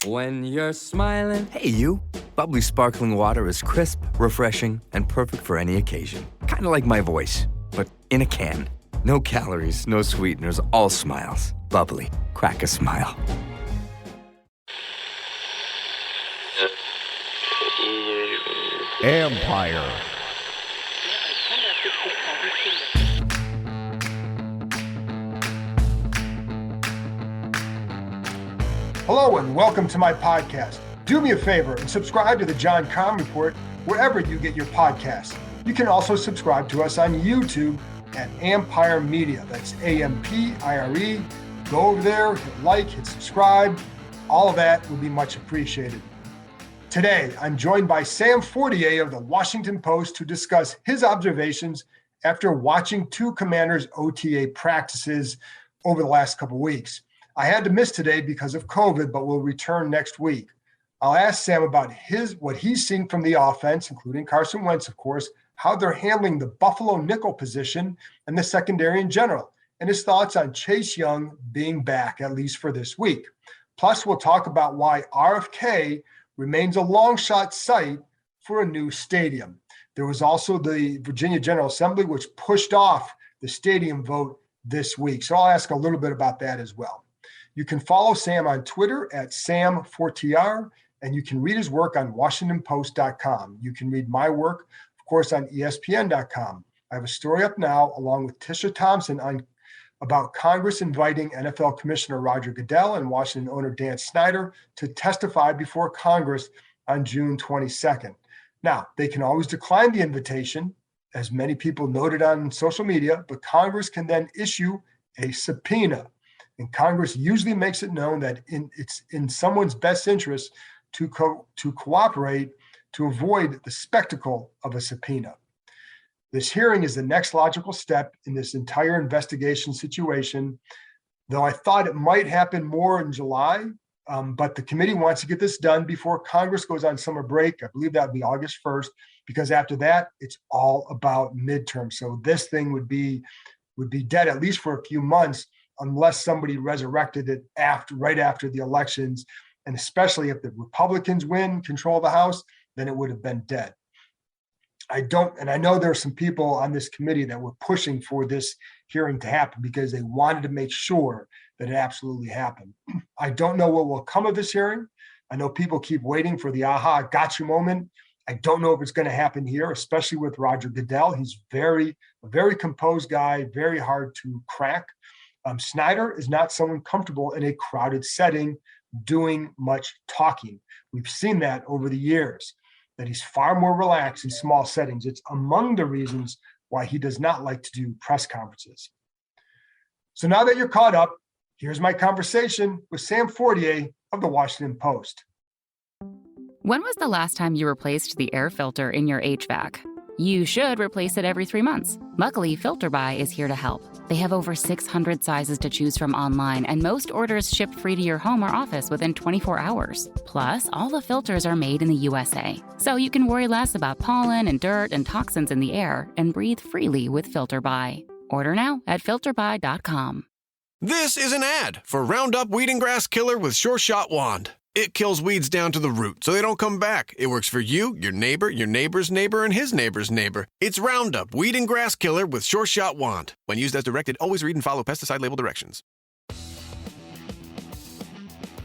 When you're smiling. Hey, you. Bubbly sparkling water is crisp, refreshing, and perfect for any occasion. Kind of like my voice, but in a can. No calories, no sweeteners, all smiles. Bubbly. Crack a smile. Empire. Hello and welcome to my podcast. Do me a favor and subscribe to the John Kahn Report wherever you get your podcasts. You can also subscribe to us on YouTube at Empire Media. That's A-M-P-I-R-E. Go over there, hit like, hit subscribe. All of that will be much appreciated. Today, I'm joined by Sam Fortier of the Washington Post to discuss his observations after watching two commanders' OTA practices over the last couple weeks. I had to miss today because of COVID, but will return next week. I'll ask Sam about what he's seeing from the offense, including Carson Wentz, of course, how they're handling the Buffalo nickel position and the secondary in general, and his thoughts on Chase Young being back, at least for this week. Plus, we'll talk about why RFK remains a long shot site for a new stadium. There was also the Virginia General Assembly, which pushed off the stadium vote this week. So I'll ask a little bit about that as well. You can follow Sam on Twitter at Sam Fortier, and you can read his work on WashingtonPost.com. You can read my work, of course, on ESPN.com. I have a story up now, along with Tisha Thompson, about Congress inviting NFL Commissioner Roger Goodell and Washington owner Dan Snyder to testify before Congress on June 22nd. Now, they can always decline the invitation, as many people noted on social media, but Congress can then issue a subpoena. And Congress usually makes it known that it's in someone's best interest to cooperate to avoid the spectacle of a subpoena. This hearing is the next logical step in this entire investigation situation, though I thought it might happen more in July, but the committee wants to get this done before Congress goes on summer break. I believe that would be August 1st, because after that, it's all about midterm. So this thing would be dead at least for a few months, unless somebody resurrected it right after the elections. And especially if the Republicans win control of the House, then it would have been dead. I know there are some people on this committee that were pushing for this hearing to happen because they wanted to make sure that it absolutely happened. I don't know what will come of this hearing. I know people keep waiting for the aha, gotcha moment. I don't know if it's going to happen here, especially with Roger Goodell. He's a very composed guy, very hard to crack. Snyder is not someone comfortable in a crowded setting doing much talking. We've seen that over the years, that he's far more relaxed in small settings. It's among the reasons why he does not like to do press conferences. So now that you're caught up, here's my conversation with Sam Fortier of the Washington Post. When was the last time you replaced the air filter in your HVAC? You should replace it every 3 months. Luckily, FilterBuy is here to help. They have over 600 sizes to choose from online, and most orders ship free to your home or office within 24 hours. Plus, all the filters are made in the USA, so you can worry less about pollen and dirt and toxins in the air and breathe freely with FilterBuy. Order now at filterbuy.com. This is an ad for Roundup Weed and Grass Killer with Sure Shot Wand. It kills weeds down to the root, so they don't come back. It works for you, your neighbor, your neighbor's neighbor, and his neighbor's neighbor. It's Roundup Weed and Grass Killer with Sure Shot Wand. When used as directed, always read and follow pesticide label directions.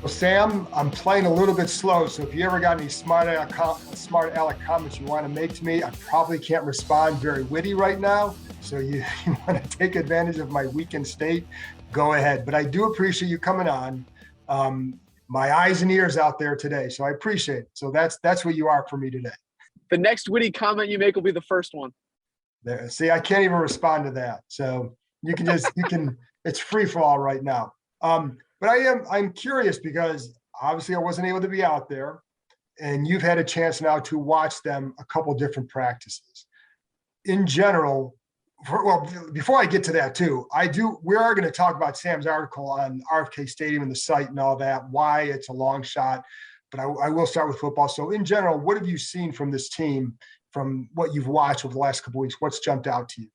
Well, Sam, I'm playing a little bit slow, so if you ever got any smart aleck comments you want to make to me, I probably can't respond very witty right now. So you want to take advantage of my weakened state, go ahead. But I do appreciate you coming on. My eyes and ears out there today, so I appreciate it. So that's what you are for me today. The next witty comment you make will be the first one. There, see, I can't even respond to that. So it's free for all right now. But I'm curious because obviously I wasn't able to be out there, and you've had a chance now to watch them a couple different practices. In general, before I get to that too, we are going to talk about Sam's article on RFK Stadium and the site and all that, why it's a long shot, but I will start with football. So in general, what have you seen from this team, from what you've watched over the last couple of weeks? What's jumped out to you?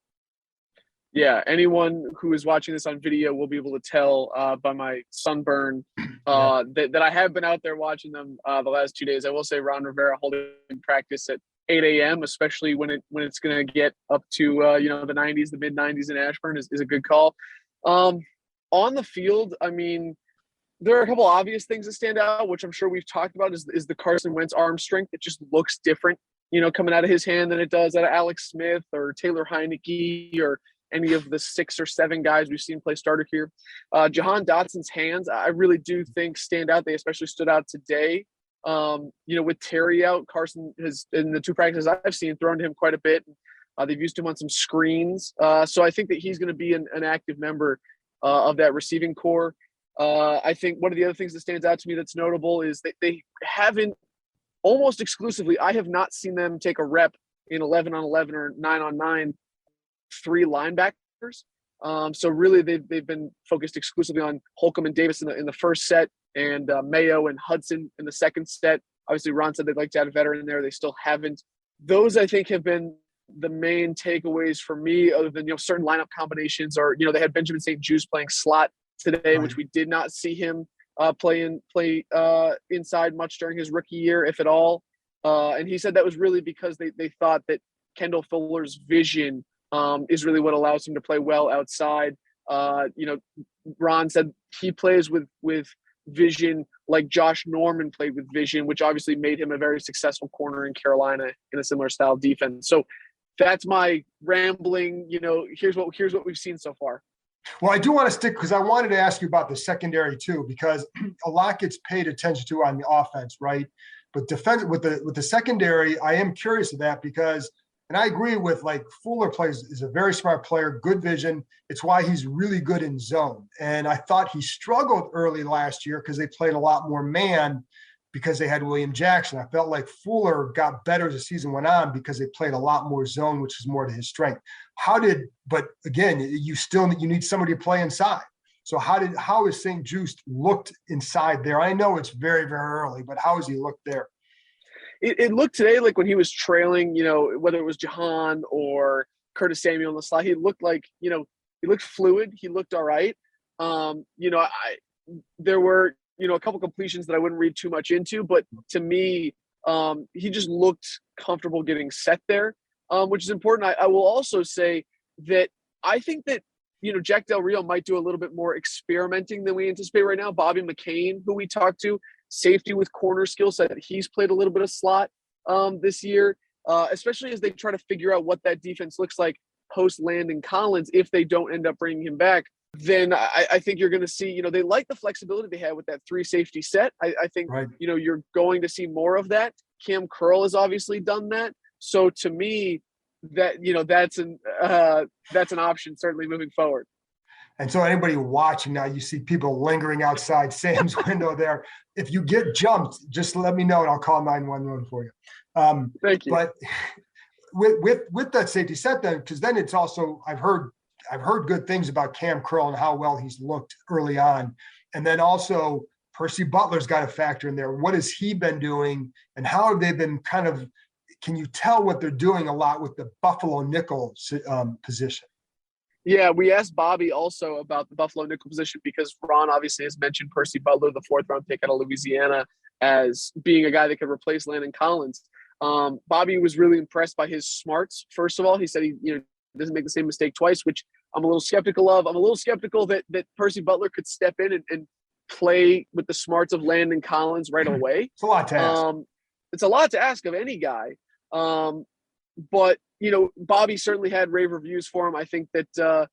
Yeah, anyone who is watching this on video will be able to tell by my sunburn that I have been out there watching them the last 2 days. I will say Ron Rivera holding practice at 8 a.m., especially when it's going to get up to the 90s, the mid 90s in Ashburn is a good call. On the field, I mean, there are a couple obvious things that stand out, which I'm sure we've talked about, is the Carson Wentz arm strength. It just looks different, coming out of his hand than it does out of Alex Smith or Taylor Heineke or any of the 6 or 7 guys we've seen play starter here. Jahan Dotson's hands, I really do think stand out. They especially stood out today. With Terry out, Carson has, in the 2 practices I've seen, thrown to him quite a bit. They've used him on some screens. So I think that he's going to be an active member of that receiving core. I think one of the other things that stands out to me that's notable is that they haven't, almost exclusively, I have not seen them take a rep in 11-on-11 or 9-on-9 3 linebackers. So really they've been focused exclusively on Holcomb and Davis in the first set, and Mayo and Hudson in the second set. Obviously Ron said they'd like to add a veteran in there. They still haven't. Those, I think, have been the main takeaways for me, other than, certain lineup combinations, or, they had Benjamin St. Juste playing slot today, which we did not see him play inside much during his rookie year, if at all. And he said that was really because they thought that Kendall Fuller's vision is really what allows him to play well outside. Ron said he plays with vision like Josh Norman played with vision, which obviously made him a very successful corner in Carolina in a similar style defense. So that's my rambling, here's what we've seen so far. Well, I do want to stick, because I wanted to ask you about the secondary too, because a lot gets paid attention to on the offense, right? But defense with the secondary, I am curious of that, because, and I agree with, like, Fuller is a very smart player, good vision. It's why he's really good in zone. And I thought he struggled early last year because they played a lot more man because they had William Jackson. I felt like Fuller got better as the season went on because they played a lot more zone, which is more to his strength. But again, you need somebody to play inside. So how is St. Juste looked inside there? I know it's very, very early, but how has he looked there? It looked today like when he was trailing, whether it was Jahan or Curtis Samuel in the slot, he looked like, he looked fluid. He looked all right. There were, a couple completions that I wouldn't read too much into, but to me, he just looked comfortable getting set there, which is important. I will also say that I think that, Jack Del Rio might do a little bit more experimenting than we anticipate right now. Bobby McCain, who we talked to, safety with corner skill set, he's played a little bit of slot this year, especially as they try to figure out what that defense looks like post Landon Collins. If they don't end up bringing him back, then I think you're going to see, they like the flexibility they had with that 3 safety set. I think, right. You're going to see more of that. Cam Curl has obviously done that. So to me, that, that's an option certainly moving forward. And so anybody watching now, you see people lingering outside Sam's window there. If you get jumped, just let me know and I'll call 911 for you. Thank you. But with that safety set, then, because then it's also, I've heard good things about Cam Curl and how well he's looked early on. And then also Percy Butler's got a factor in there. What has he been doing, and how have they been can you tell what they're doing a lot with the Buffalo nickel position? Yeah, we asked Bobby also about the Buffalo nickel position, because Ron obviously has mentioned Percy Butler, the 4th-round pick out of Louisiana, as being a guy that could replace Landon Collins. Bobby was really impressed by his smarts. First of all, he said he doesn't make the same mistake twice, which I'm a little skeptical of. I'm a little skeptical that Percy Butler could step in and play with the smarts of Landon Collins right away. It's a lot to ask. It's a lot to ask of any guy. But, Bobby certainly had rave reviews for him. I think that,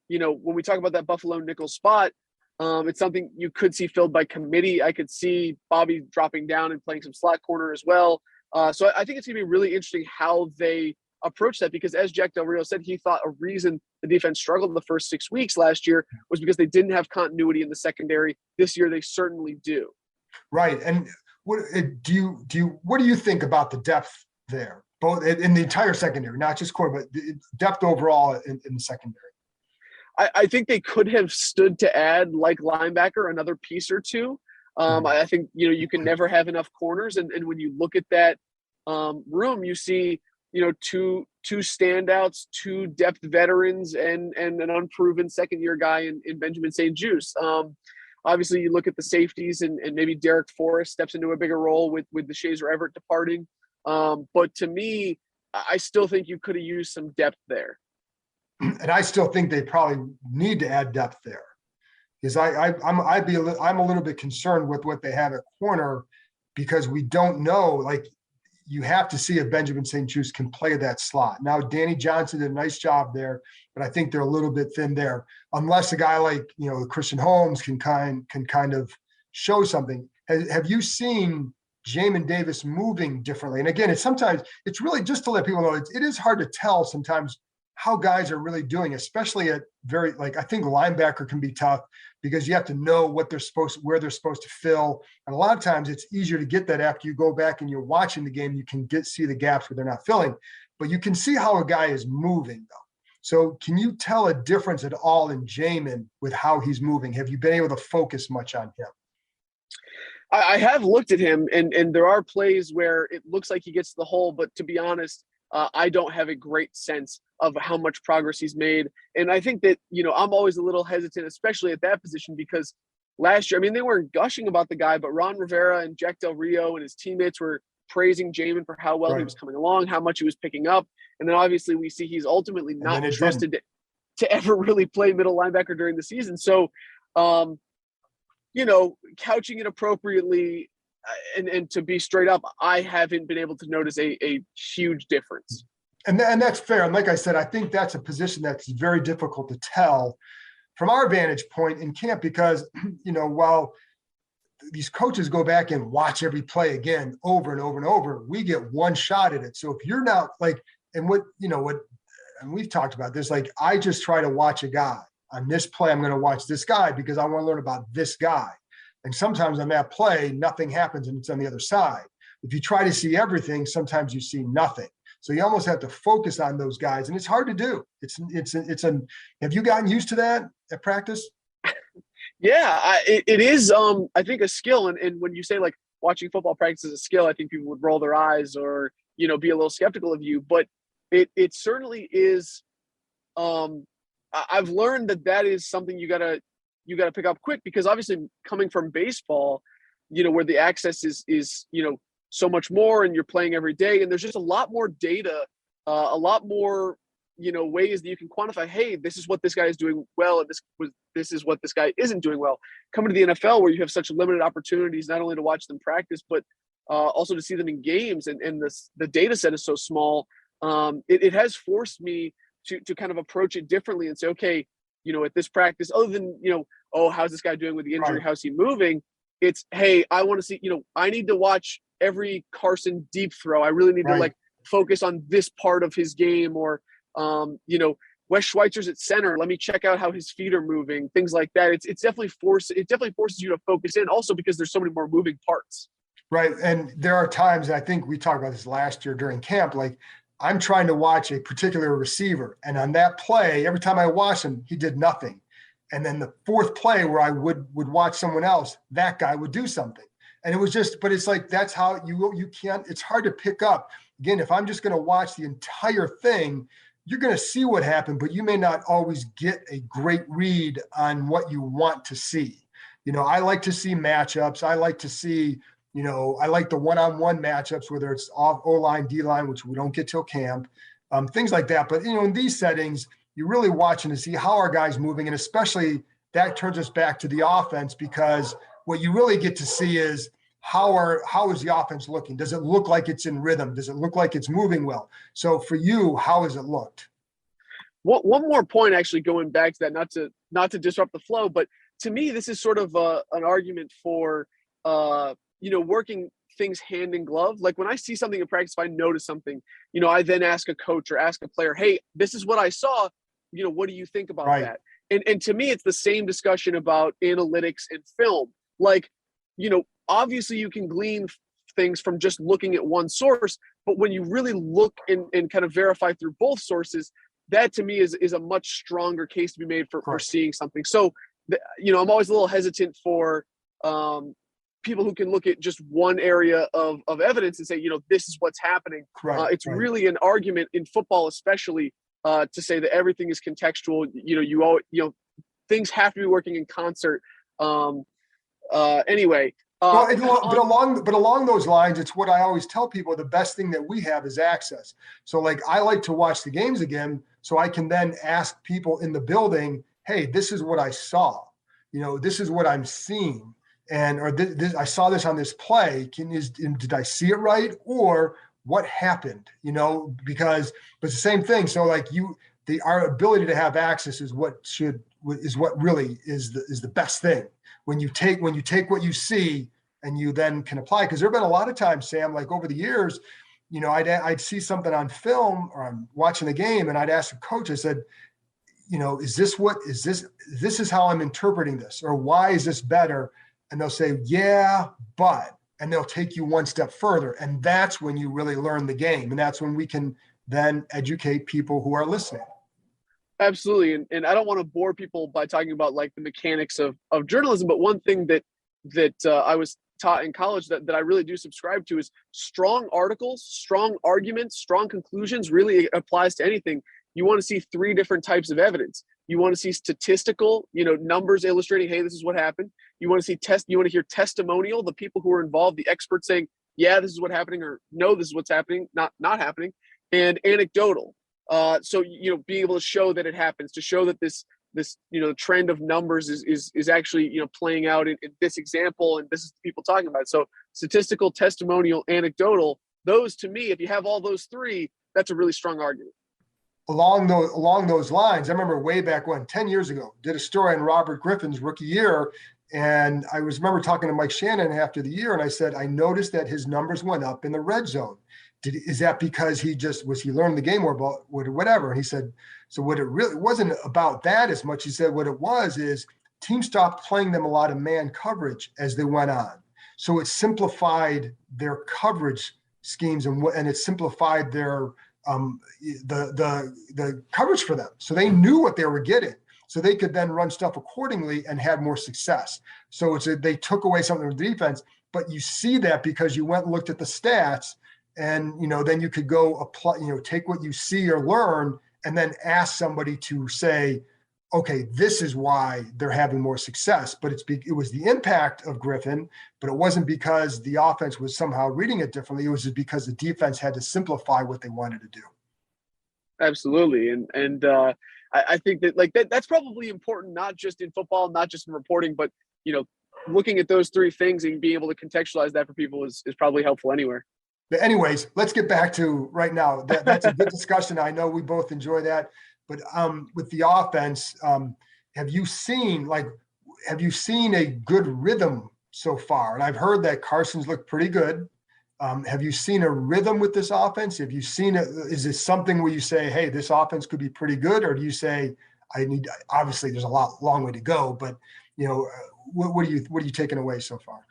when we talk about that Buffalo nickel spot, it's something you could see filled by committee. I could see Bobby dropping down and playing some slot corner as well. So I think it's going to be really interesting how they approach that, because as Jack Del Rio said, he thought a reason the defense struggled the first 6 weeks last year was because they didn't have continuity in the secondary. This year, they certainly do. Right. And what do you think about the depth there, both in the entire secondary, not just core, but the depth overall in the secondary? I think they could have stood to add, like linebacker, another piece or two. I think, you can never have enough corners. And when you look at that room, you see two standouts, two depth veterans, and an unproven second-year guy in Benjamin St-Juste. Obviously, you look at the safeties, and maybe Derek Forrest steps into a bigger role with the Shazer Everett departing. But to me, I still think you could have used some depth there. And I still think they probably need to add depth there, because I'm a little bit concerned with what they have at corner, because we don't know. Like, you have to see if Benjamin St-Juste can play that slot. Now, Danny Johnson did a nice job there, but I think they're a little bit thin there. Unless a guy like Christian Holmes can kind of show something. Have you seen Jamin Davis moving differently? And again, it's really just to let people know it is hard to tell sometimes how guys are really doing, especially at I think linebacker can be tough, because you have to know where they're supposed to fill. And a lot of times it's easier to get that after you go back and you're watching the game. You can see the gaps where they're not filling, but you can see how a guy is moving though. So can you tell a difference at all in Jamin with how he's moving? Have you been able to focus much on him? I have looked at him, and there are plays where it looks like he gets to the hole, but to be honest, I don't have a great sense of how much progress he's made. And I think that, I'm always a little hesitant, especially at that position, because last year, they weren't gushing about the guy, but Ron Rivera and Jack Del Rio and his teammates were praising Jamin for how well he was coming along, how much he was picking up. And then obviously we see he's ultimately not trusted to ever really play middle linebacker during the season. So, couching it appropriately, and to be straight up, I haven't been able to notice a huge difference. And that's fair. And like I said, I think that's a position that's very difficult to tell from our vantage point in camp, because, while these coaches go back and watch every play again over and over and over, we get one shot at it. So if you're not and we've talked about this, I just try to watch a guy on this play. I'm going to watch this guy because I want to learn about this guy. And sometimes on that play, nothing happens and it's on the other side. If you try to see everything, sometimes you see nothing. So you almost have to focus on those guys, and it's hard to do. Have you gotten used to that at practice? Yeah, it is. I think a skill. And when you say watching football practice is a skill, I think people would roll their eyes or, be a little skeptical of you, but it certainly is. I've learned that is something you gotta pick up quick, because obviously coming from baseball, where the access is so much more, and you're playing every day, and there's just a lot more data, a lot more ways that you can quantify, hey, this is what this guy is doing well, and this is what this guy isn't doing well. Coming to the NFL, where you have such limited opportunities, not only to watch them practice, but also to see them in games, and the data set is so small. It has forced me to kind of approach it differently and say, okay, at this practice, other than, how's this guy doing with the injury? Right. How's he moving? It's, hey, I want to see, I need to watch every Carson deep throw. I really need to focus on this part of his game, or, Wes Schweitzer's at center. Let me check out how his feet are moving, things like that. It definitely forces you to focus in, also because there's so many more moving parts. Right. And there are times, I think we talked about this last year during camp, I'm trying to watch a particular receiver, and on that play, every time I watch him, he did nothing. And then the fourth play where I would watch someone else, that guy would do something. And it was just, but it's that's how you can't, it's hard to pick up. Again, if I'm just going to watch the entire thing, you're going to see what happened, but you may not always get a great read on what you want to see. I like to see matchups. I like to see, I like the one-on-one matchups, whether it's off O-line, D-line, which we don't get till camp, things like that. But, in these settings, you're really watching to see how our guys moving. And especially that turns us back to the offense, because what you really get to see is how is the offense looking? Does it look like it's in rhythm? Does it look like it's moving well? So for you, how has it looked? One more point, actually, going back to that, not to disrupt the flow, but to me, this is sort of an argument for, working things hand in glove. When I see something in practice, if I notice something, I then ask a coach or ask a player, hey, this is what I saw. What do you think about that? And to me, it's the same discussion about analytics and film. Obviously you can glean things from just looking at one source, but when you really look and kind of verify through both sources, that to me is a much stronger case to be made for seeing something. So, I'm always a little hesitant for, people who can look at just one area of evidence and say, this is what's happening. Right, It's right. really an argument in football, especially to say that everything is contextual. Things have to be working in concert. Anyway. But along those lines, it's what I always tell people: the best thing that we have is access. So, like, I like to watch the games again, so I can then ask people in the building, "Hey, this is what I saw. This is what I'm seeing, or this I saw this on this play. Did I see it right, or what happened? Because it's the same thing. So, like, our ability to have access is what really is the best thing. When you take what you see and you then can apply, because there have been a lot of times, Sam, like over the years, I'd see something on film or I'm watching the game and I'd ask the coach, I said, this is how I'm interpreting this, or why is this better? And they'll say, yeah, but, and they'll take you one step further. And that's when you really learn the game. And that's when we can then educate people who are listening. Absolutely. And I don't want to bore people by talking about like the mechanics of journalism, but one thing that I was taught in college that I really do subscribe to is strong articles, strong arguments, strong conclusions really applies to anything. You want to see three different types of evidence. You want to see statistical, numbers illustrating, hey, this is what happened. You want to see you want to hear testimonial, the people who are involved, the experts saying, yeah, this is what's happening, or no, this is what's happening, not happening, and anecdotal. So being able to show that it happens, to show that this the trend of numbers is actually playing out in this example, and this is people talking about it. So statistical, testimonial, anecdotal, those to me, if you have all those three, that's a really strong argument. Along those lines, I remember way back when, 10 years ago, did a story on Robert Griffin's rookie year, and I remember talking to Mike Shannon after the year, and I said, I noticed that his numbers went up in the red zone. Is that because he learned the game more about whatever? And he said, so what it really wasn't about that as much. He said what it was is teams stopped playing them a lot of man coverage as they went on. So it simplified their coverage schemes and it simplified their the coverage for them. So they knew what they were getting. So they could then run stuff accordingly and had more success. So they took away something from the defense, but you see that because you went and looked at the stats. And, then you could go apply, take what you see or learn and then ask somebody to say, okay, this is why they're having more success. But it was the impact of Griffin, but it wasn't because the offense was somehow reading it differently. It was just because the defense had to simplify what they wanted to do. Absolutely. And I think that that's probably important, not just in football, not just in reporting, but, looking at those three things and being able to contextualize that for people is probably helpful anywhere. But anyways, let's get back to right now. That's a good discussion. I know we both enjoy that. But with the offense, have you seen a good rhythm so far? And I've heard that Carson's looked pretty good. Have you seen a rhythm with this offense? Have you seen it? Is it something where you say, hey, this offense could be pretty good? Or do you say, obviously there's a long way to go, but what are you taking away so far?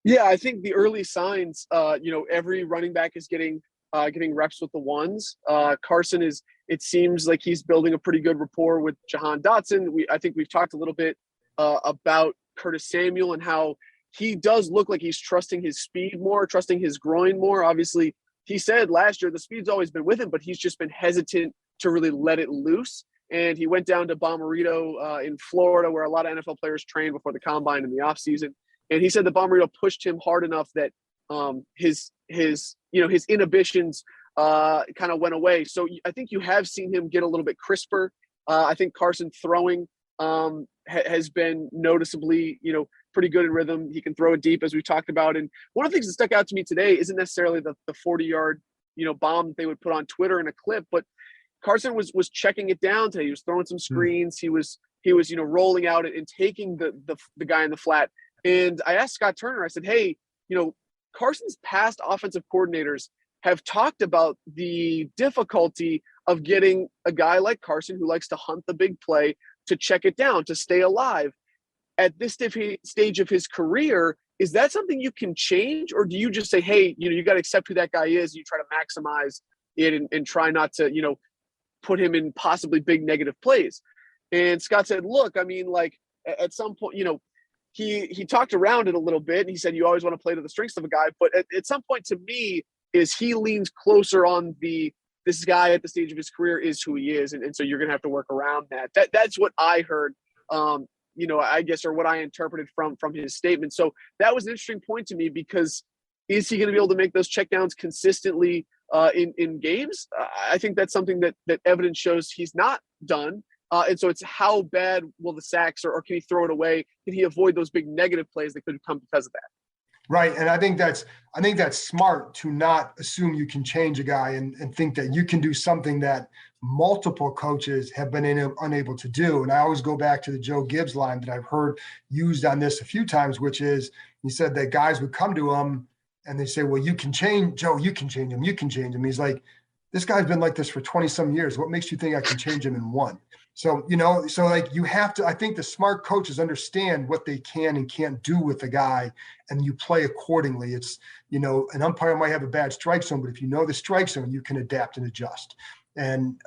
Yeah, I think the early signs, every running back is getting reps with the ones. Carson it seems like he's building a pretty good rapport with Jahan Dotson. I think we've talked a little bit about Curtis Samuel and how he does look like he's trusting his speed more, trusting his groin more. Obviously, he said last year the speed's always been with him, but he's just been hesitant to really let it loose. And he went down to Bommarito in Florida, where a lot of NFL players train before the combine in the offseason. And he said that Bommarito pushed him hard enough that his inhibitions kind of went away. So I think you have seen him get a little bit crisper. I think Carson throwing has been noticeably, pretty good in rhythm. He can throw it deep, as we talked about. And one of the things that stuck out to me today isn't necessarily the 40-yard, bomb that they would put on Twitter in a clip, but Carson was checking it down today. He was throwing some screens. He was rolling out and taking the guy in the flat. And I asked Scott Turner, I said, hey, Carson's past offensive coordinators have talked about the difficulty of getting a guy like Carson, who likes to hunt the big play, to check it down, to stay alive. At this stage of his career, is that something you can change? Or do you just say, hey, you got to accept who that guy is. You try to maximize it and try not to, put him in possibly big negative plays. And Scott said, look, I mean, like at some point, he talked around it a little bit, and he said you always want to play to the strengths of a guy, but at some point, to me, is he leans closer on this guy at the stage of his career is who he is, and so you're going to have to work around that. That's what I heard, I guess, or what I interpreted from his statement. So that was an interesting point to me, because is he going to be able to make those checkdowns consistently in games? I think that's something that evidence shows he's not done. And so it's how bad will the sacks, or can he throw it away? Can he avoid those big negative plays that could come because of that? Right. And I think that's smart to not assume you can change a guy and think that you can do something that multiple coaches have been unable to do. And I always go back to the Joe Gibbs line that I've heard used on this a few times, which is he said that guys would come to him and they say, well, you can change Joe, you can change him, you can change him. He's like, this guy's been like this for 20 some years. What makes you think I can change him in one? So, like you have to, I think the smart coaches understand what they can and can't do with the guy, and you play accordingly. It's, an umpire might have a bad strike zone, but if you know the strike zone, you can adapt and adjust. And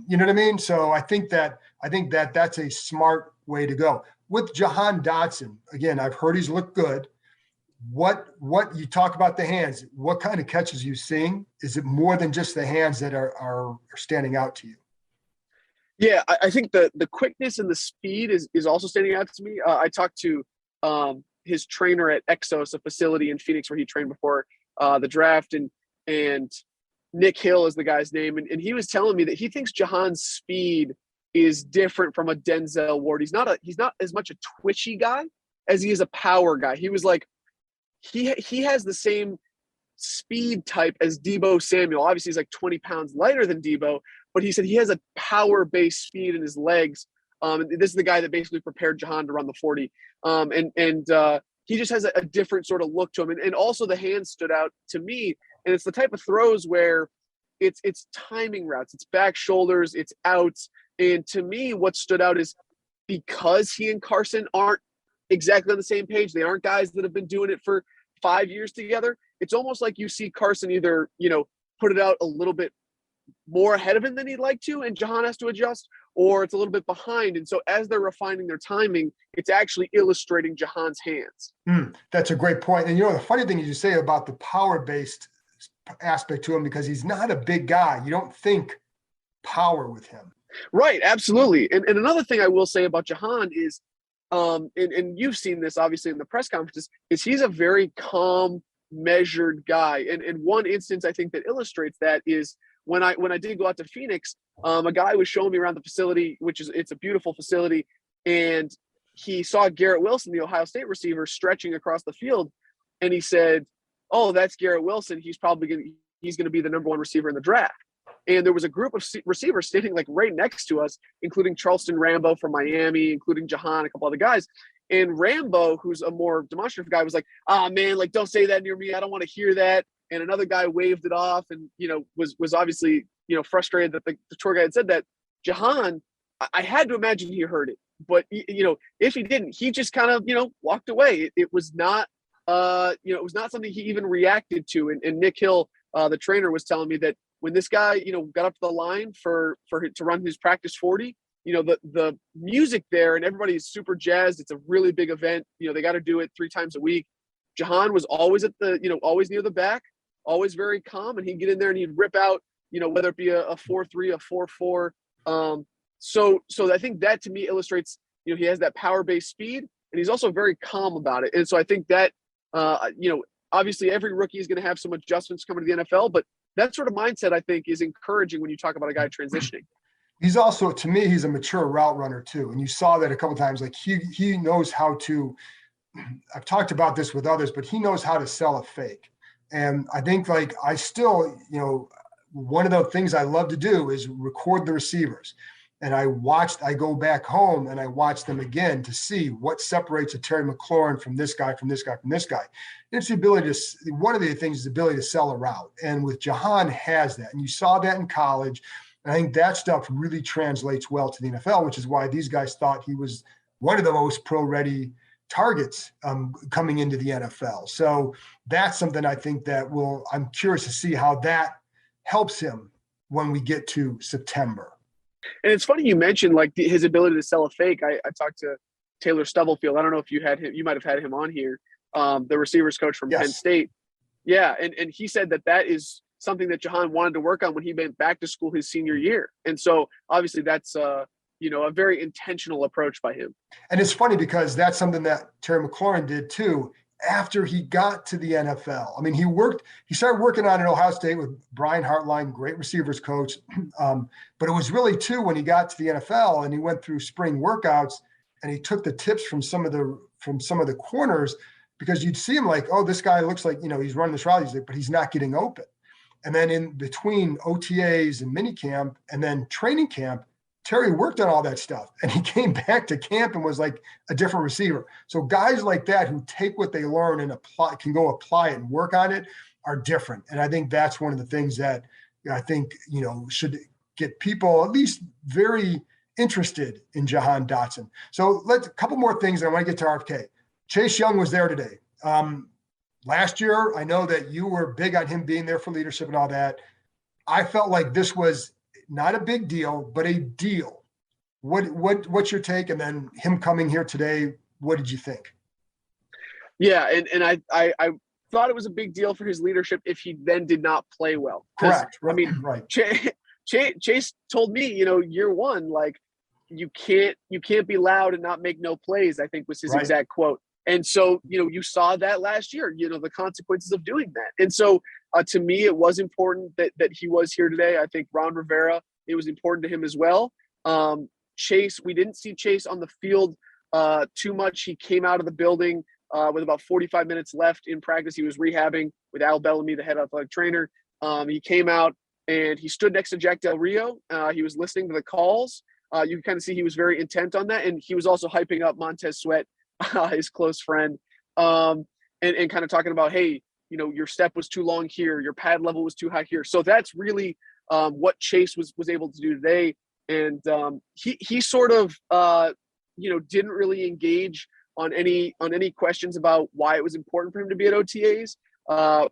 you know what I mean? So I think that that's a smart way to go. With Jahan Dotson, again, I've heard he's looked good. What you talk about the hands, what kind of catches you seeing? Is it more than just the hands that are standing out to you? Yeah, I think the quickness and the speed is also standing out to me. I talked to his trainer at Exos, a facility in Phoenix where he trained before the draft, and Nick Hill is the guy's name, and he was telling me that he thinks Jahan's speed is different from a Denzel Ward. He's not as much a twitchy guy as he is a power guy. He was like, he has the same speed type as Deebo Samuel. Obviously, he's like 20 pounds lighter than Deebo, but he said he has a power-based speed in his legs. And this is the guy that basically prepared Jahan to run the 40. He just has a different sort of look to him. And also the hands stood out to me. And it's the type of throws where it's timing routes, it's back shoulders, it's outs. And to me, what stood out is because he and Carson aren't exactly on the same page, they aren't guys that have been doing it for 5 years together. It's almost like you see Carson either, put it out a little bit more ahead of him than he'd like to, and Jahan has to adjust, or it's a little bit behind. And so as they're refining their timing, it's actually illustrating Jahan's hands. That's a great point. And the funny thing is you say about the power-based aspect to him, because he's not a big guy. You don't think power with him. Right, absolutely. And another thing I will say about Jahan is, and you've seen this obviously in the press conferences, is he's a very calm, measured guy. And one instance I think that illustrates that is when I did go out to Phoenix, a guy was showing me around the facility, it's a beautiful facility, and he saw Garrett Wilson, the Ohio State receiver, stretching across the field, and he said, "Oh, that's Garrett Wilson. He's going to be the number one receiver in the draft." And there was a group of receivers standing like right next to us, including Charleston Rambo from Miami, including Jahan, a couple other guys. And Rambo, who's a more demonstrative guy, was like, "Ah, man, like, don't say that near me. I don't want to hear that." And another guy waved it off and, was obviously, frustrated that the tour guide had said that. Jahan, I had to imagine he heard it. But, if he didn't, he just kind of, walked away. It was not, it was not something he even reacted to. And Nick Hill, the trainer, was telling me that when this guy, got up to the line to run his practice 40, the music there and everybody's super jazzed. It's a really big event. They got to do it 3 times a week. Jahan was always always near the back, always very calm, and he'd get in there and he'd rip out, whether it be a 4-3, a 4-4. So I think that to me illustrates, he has that power-based speed, and he's also very calm about it. And so I think that, obviously every rookie is going to have some adjustments coming to the NFL, but that sort of mindset, I think, is encouraging when you talk about a guy transitioning. He's also, to me, he's a mature route runner too. And you saw that a couple of times, like he knows how to, I've talked about this with others, but he knows how to sell a fake. And I think I still, one of the things I love to do is record the receivers. And I go back home and I watch them again to see what separates a Terry McLaurin from this guy, from this guy, from this guy. It's the ability to, one of the things is the ability to sell a route. And with Jahan has that. And you saw that in college. And I think that stuff really translates well to the NFL, which is why these guys thought he was one of the most pro-ready targets coming into the NFL. So that's something I think that I'm curious to see how that helps him when we get to September. And it's funny you mentioned his ability to sell a fake. I talked to Taylor Stubblefield. I don't know if you had him. You might have had him on here. The receivers coach from Penn State. Yeah, and he said that is something that Jahan wanted to work on when he went back to school his senior year. And so obviously that's a very intentional approach by him. And it's funny because that's something that Terry McLaurin did too. After he got to the NFL, I mean, he started working on at Ohio State with Brian Hartline, great receivers coach. But it was really too, when he got to the NFL and he went through spring workouts and he took the tips from some of the corners, because you'd see him like, oh, this guy looks like, he's running this route, but he's not getting open. And then in between OTAs and minicamp and then training camp, Terry worked on all that stuff, and he came back to camp and was like a different receiver. So guys like that who take what they learn and can go apply it and work on it are different. And I think that's one of the things that I think, should get people at least very interested in Jahan Dotson. So a couple more things, and I want to get to RFK. Chase Young was there today. Last year, I know that you were big on him being there for leadership and all that. I felt like this was not a big deal, but a deal. What's your take? And then him coming here today, what did you think? Yeah, and I thought it was a big deal for his leadership if he then did not play well. Correct. I mean, right. Chase told me, year one, like you can't be loud and not make no plays, I think was his exact quote. And so, you saw that last year, the consequences of doing that. And so to me, it was important that he was here today. I think Ron Rivera, it was important to him as well. Chase, we didn't see Chase on the field too much. He came out of the building with about 45 minutes left in practice. He was rehabbing with Al Bellamy, the head athletic trainer. He came out and he stood next to Jack Del Rio. He was listening to the calls. You can kind of see he was very intent on that. And he was also hyping up Montez Sweat, his close friend, and kind of talking about, hey, your step was too long here, your pad level was too high here. So that's really what Chase was able to do today. And he sort of didn't really engage on any questions about why it was important for him to be at OTAs.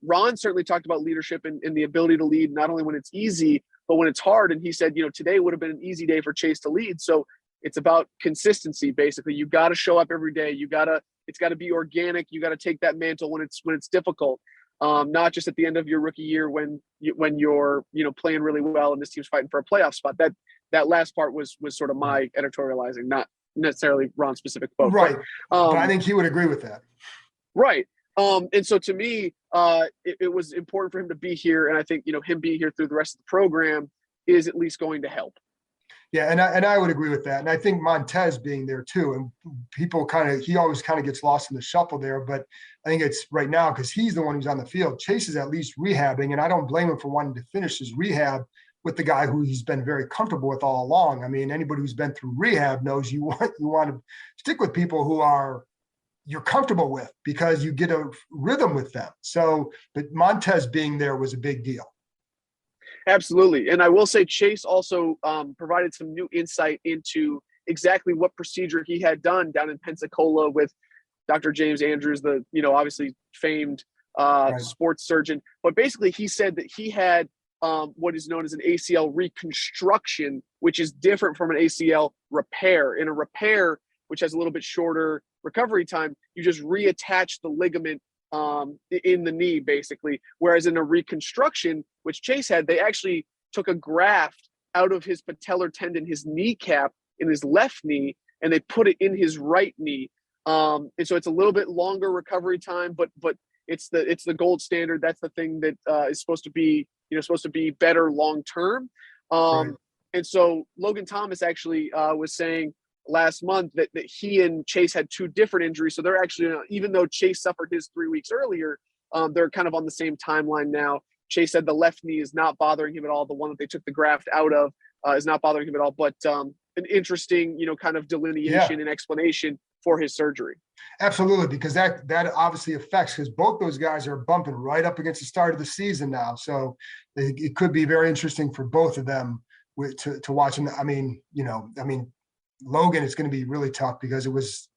Ron certainly talked about leadership and the ability to lead, not only when it's easy, but when it's hard. And he said, today would have been an easy day for Chase to lead. So it's about consistency. Basically, you got to show up every day. It's got to be organic. You got to take that mantle when it's difficult, not just at the end of your rookie year when you're playing really well and this team's fighting for a playoff spot. That last part was sort of my editorializing, not necessarily Ron's specific quote. Right. But I think he would agree with that. Right. And so to me, it was important for him to be here, and I think him being here through the rest of the program is at least going to help. Yeah, and I would agree with that. And I think Montez being there too, and people he always kind of gets lost in the shuffle there, but I think it's right now because he's the one who's on the field. Chase is at least rehabbing, and I don't blame him for wanting to finish his rehab with the guy who he's been very comfortable with all along. I mean, anybody who's been through rehab knows you want to stick with people who you're comfortable with because you get a rhythm with them. So, but Montez being there was a big deal. Absolutely. And I will say Chase also provided some new insight into exactly what procedure he had done down in Pensacola with Dr. James Andrews, the, obviously famed sports surgeon. But basically he said that he had what is known as an ACL reconstruction, which is different from an ACL repair. In a repair, which has a little bit shorter recovery time, you just reattach the ligament in the knee, basically. Whereas in a reconstruction, which Chase had, they actually took a graft out of his patellar tendon, his kneecap in his left knee, and they put it in his right knee. And so it's a little bit longer recovery time, but it's the gold standard. That's the thing that is supposed to be better long term. Right. And so Logan Thomas actually was saying last month that he and Chase had two different injuries. So they're actually, even though Chase suffered his 3 weeks earlier, they're kind of on the same timeline now. Chase said the left knee is not bothering him at all. The one that they took the graft out of is not bothering him at all. But an interesting, kind of delineation and explanation for his surgery. Absolutely, because that obviously affects, because both those guys are bumping right up against the start of the season now. So it could be very interesting for both of them to watch. And I mean, Logan is going to be really tough because it was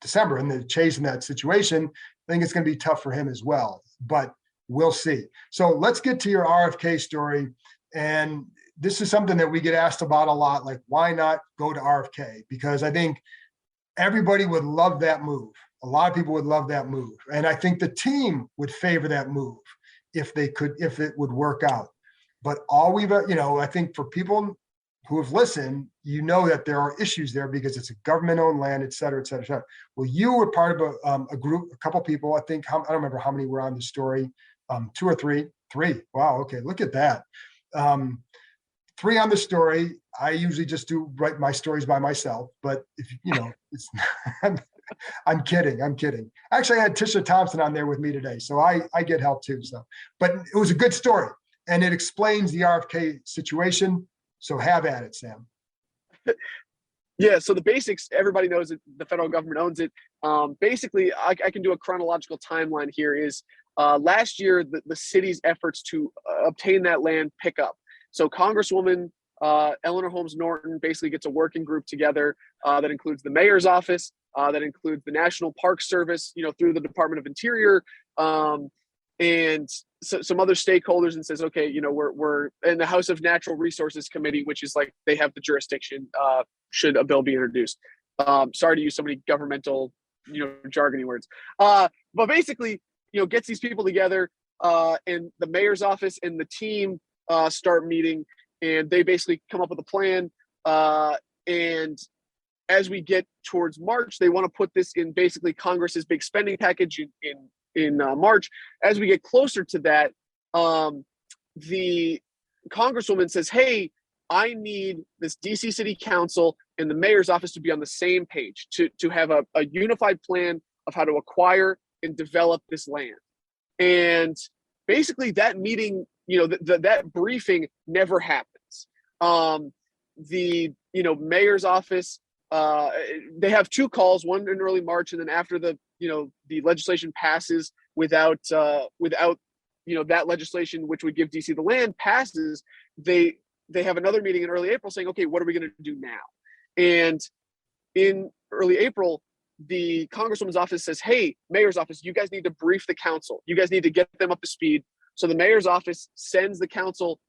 December and the Chase in that situation. I think it's going to be tough for him as well, but we'll see. So let's get to your RFK story. And this is something that we get asked about a lot, like why not go to RFK? Because I think everybody would love that move. A lot of people would love that move. And I think the team would favor that move if it would work out. But I think for people who have listened, that there are issues there because it's a government-owned land, et cetera, et cetera, et cetera. Well, you were part of a group, a couple people, I think, I don't remember how many were on the story, 2 or 3. Wow, okay, look at that. 3 on the story. I usually just write my stories by myself, but if it's I'm kidding. Actually, I had Tisha Thompson on there with me today, so I get help too. So, but it was a good story, and it explains the RFK situation. So have at it, Sam. Yeah, so the basics, everybody knows that the federal government owns it. Basically, I can do a chronological timeline here is last year, the city's efforts to obtain that land pick up. So Congresswoman Eleanor Holmes Norton basically gets a working group together that includes the mayor's office, that includes the National Park Service, through the Department of Interior, and some other stakeholders, and says, okay, we're in the House of Natural Resources Committee, which is like they have the jurisdiction should a bill be introduced. Sorry to use so many governmental, jargony words, but basically, gets these people together, and the mayor's office and the team start meeting, and they basically come up with a plan. And as we get towards March, they want to put this in basically Congress's big spending package in March. As we get closer to that, the Congresswoman says, hey, I need this DC City Council and the mayor's office to be on the same page, to have a unified plan of how to acquire and develop this land. And basically that meeting, that briefing never happens. The mayor's office, they have 2 calls, one in early March, and then after the legislation passes without that legislation, which would give DC the land, passes, they have another meeting in early April saying, okay, what are we going to do now? And in early April, the Congresswoman's office says, hey, mayor's office, you guys need to brief the council. You guys need to get them up to speed. So the mayor's office sends the council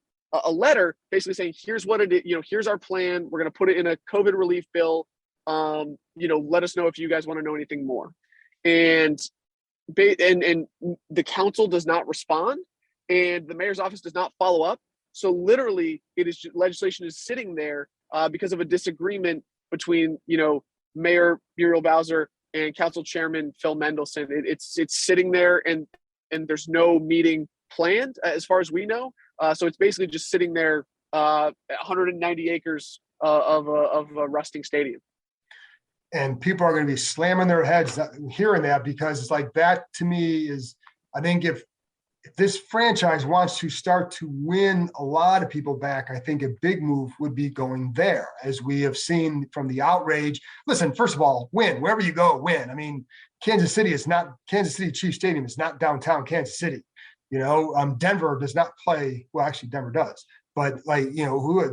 a letter basically saying, here's what it is, here's our plan. We're going to put it in a COVID relief bill. Let us know if you guys want to know anything more. And the council does not respond, and the mayor's office does not follow up. So literally, legislation is sitting there because of a disagreement between Mayor Muriel Bowser and Council Chairman Phil Mendelson. It's sitting there, and there's no meeting planned as far as we know. So it's basically just sitting there, 190 acres of a rusting stadium. And people are going to be slamming their heads hearing that, because it's like that to me is, I think if this franchise wants to start to win a lot of people back, I think a big move would be going there, as we have seen from the outrage. Listen, first of all, win. Wherever you go, win. I mean, Kansas City Chiefs Stadium is not downtown Kansas City. Denver does not play. Well, actually, Denver does. But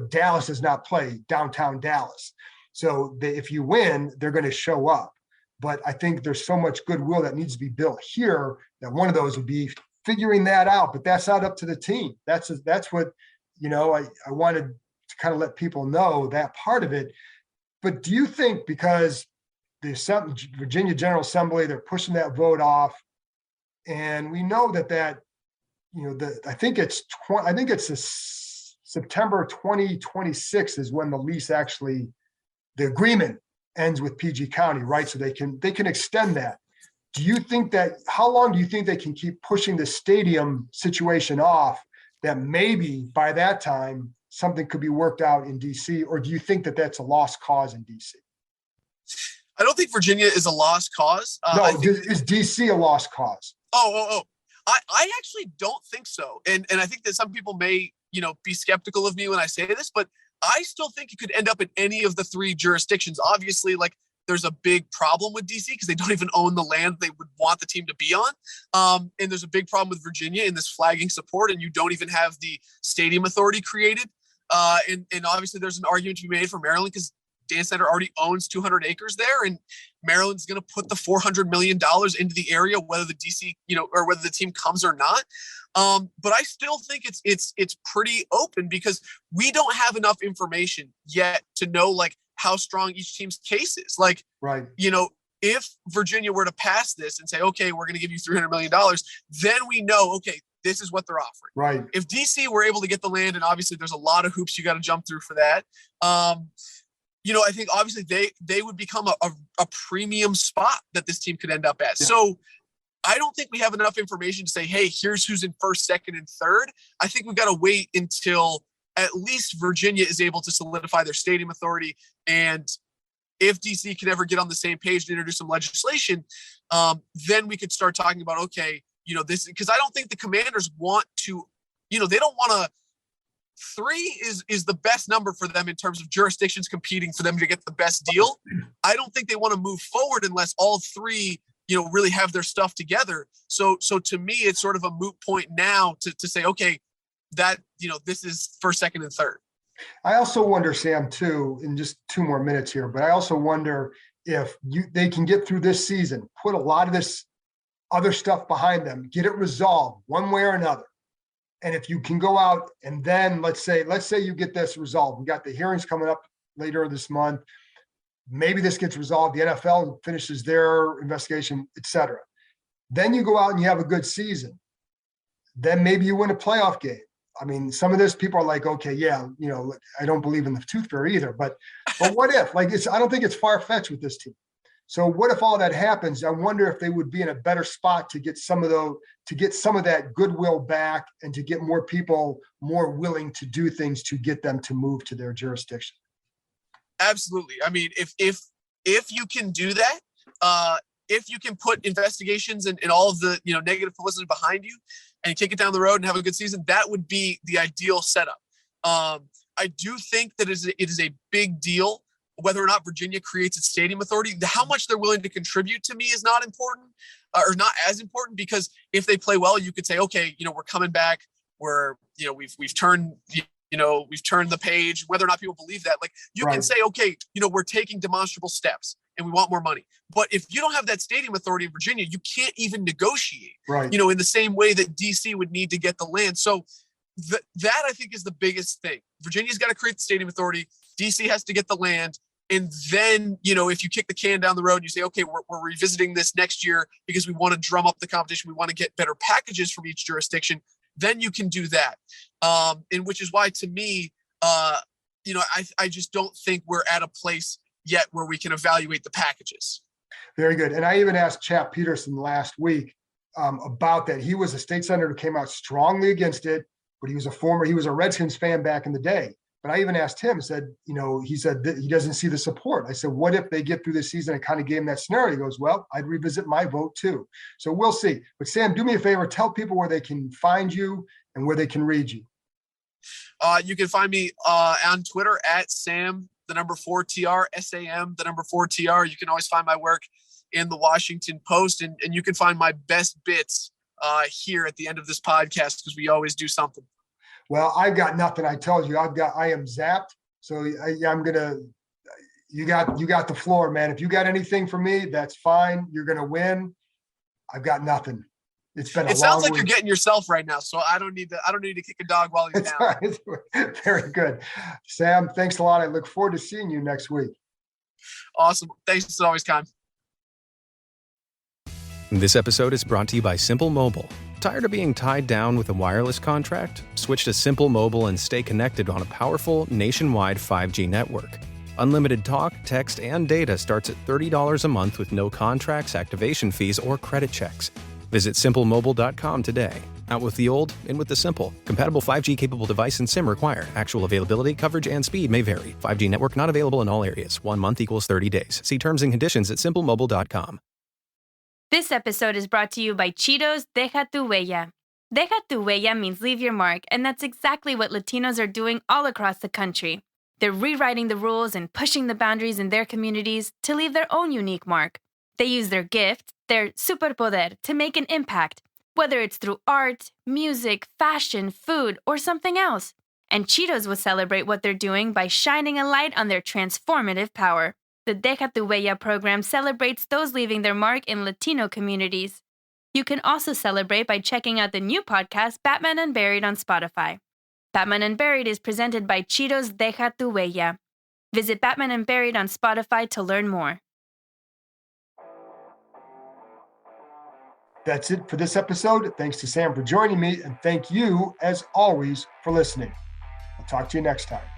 Dallas does not play downtown Dallas. So if you win, they're going to show up. But I think there's so much goodwill that needs to be built here that one of those would be figuring that out. But that's not up to the team. That's what, I wanted to kind of let people know that part of it. But do you think, because the Virginia General Assembly, they're pushing that vote off, and we know that I think it's September 2026 is when the lease actually, the agreement ends with PG County, right? So they can extend that. Do you think how long do you think they can keep pushing the stadium situation off, that maybe by that time something could be worked out in DC? Or do you think that that's a lost cause in DC? I don't think Virginia is a lost cause. Is DC a lost cause? I actually don't think so. And I think that some people may, be skeptical of me when I say this, but I still think it could end up in any of the 3 jurisdictions. Obviously, there's a big problem with DC because they don't even own the land they would want the team to be on. And there's a big problem with Virginia in this flagging support, and you don't even have the stadium authority created. And obviously there's an argument to be made for Maryland because Dan Snyder already owns 200 acres there, and Maryland's going to put the $400 million into the area, whether the DC, or whether the team comes or not. But I still think it's pretty open because we don't have enough information yet to know how strong each team's case is. Like, Right. If Virginia were to pass this and say, okay, we're going to give you $300 million, then we know, okay, this is what they're offering. Right. If DC were able to get the land, and obviously there's a lot of hoops you got to jump through for that. I think obviously they would become a premium spot that this team could end up at. Yeah. So I don't think we have enough information to say, hey, here's who's in first, second, and third. I think we've got to wait until at least Virginia is able to solidify their stadium authority. And if DC can ever get on the same page to introduce some legislation, then we could start talking about, okay, this, because I don't think the Commanders want to, they don't want to. 3 is the best number for them in terms of jurisdictions competing for them to get the best deal. I don't think they want to move forward unless all 3, really have their stuff together. So to me, it's sort of a moot point now to say, okay, that, this is first, second, and third. I also wonder, Sam, too, in just 2 more minutes here, but I also wonder if they can get through this season, put a lot of this other stuff behind them, get it resolved one way or another. And if you can go out and then let's say you get this resolved, we got the hearings coming up later this month. Maybe this gets resolved. The NFL finishes their investigation, et cetera. Then you go out and you have a good season. Then maybe you win a playoff game. I mean, some of this people are like, okay, yeah, I don't believe in the tooth fairy either, but what if? I don't think it's far-fetched with this team. So what if all that happens? I wonder if they would be in a better spot to get some of that goodwill back and to get more people more willing to do things to get them to move to their jurisdiction. Absolutely. I mean, if you can do that, if you can put investigations and all of the negative publicity behind you and kick it down the road and have a good season, that would be the ideal setup. I do think that it is a big deal whether or not Virginia creates its stadium authority. How much they're willing to contribute to me is not important, or not as important, because if they play well, you could say, okay, we're coming back. We've turned the page. Whether or not people believe that, you can say, okay, we're taking demonstrable steps and we want more money. But if you don't have that stadium authority in Virginia, you can't even negotiate, right? In the same way that DC would need to get the land. So that I think is the biggest thing. Virginia's got to create the stadium authority. DC has to get the land. And then, if you kick the can down the road and you say, okay, we're revisiting this next year because we want to drum up the competition. We want to get better packages from each jurisdiction. Then you can do that. And which is why, to me, I just don't think we're at a place yet where we can evaluate the packages. Very good. And I even asked Chap Peterson last week about that. He was a state senator who came out strongly against it, but he was a Redskins fan back in the day. But I even asked him, he said that he doesn't see the support. I said, what if they get through this season and kind of gave him that scenario? He goes, well, I'd revisit my vote too. So we'll see. But Sam, do me a favor, tell people where they can find you and where they can read you. You can find me on Twitter at Sam, 4TR, SAM, 4TR. You can always find my work in the Washington Post, and you can find my best bits here at the end of this podcast, because we always do something. Well, I've got nothing. I told you, I am zapped. So you got the floor, man. If you got anything for me, that's fine. You're going to win. I've got nothing. It's been a long It sounds like week. You're getting yourself right now. So I don't need to kick a dog while you're down. Right. Very good. Sam, thanks a lot. I look forward to seeing you next week. Awesome. Thanks as always, Con. This episode is brought to you by Simple Mobile. Tired of being tied down with a wireless contract? Switch to Simple Mobile and stay connected on a powerful nationwide 5G network. Unlimited talk, text, and data starts at $30 a month with no contracts, activation fees, or credit checks. Visit simplemobile.com today. Out with the old, in with the simple. Compatible 5G capable device and SIM required. Actual availability, coverage, and speed may vary. 5G network not available in all areas. 1 month equals 30 days. See terms and conditions at simplemobile.com. This episode is brought to you by Cheetos Deja Tu Huella. Deja Tu Huella means leave your mark, and that's exactly what Latinos are doing all across the country. They're rewriting the rules and pushing the boundaries in their communities to leave their own unique mark. They use their gift, their superpoder, to make an impact, whether it's through art, music, fashion, food, or something else. And Cheetos will celebrate what they're doing by shining a light on their transformative power. The Deja Tu Huella program celebrates those leaving their mark in Latino communities. You can also celebrate by checking out the new podcast, Batman Unburied, on Spotify. Batman Unburied is presented by Cheetos Deja Tu Huella. Visit Batman and Buried on Spotify to learn more. That's it for this episode. Thanks to Sam for joining me, and thank you, as always, for listening. I'll talk to you next time.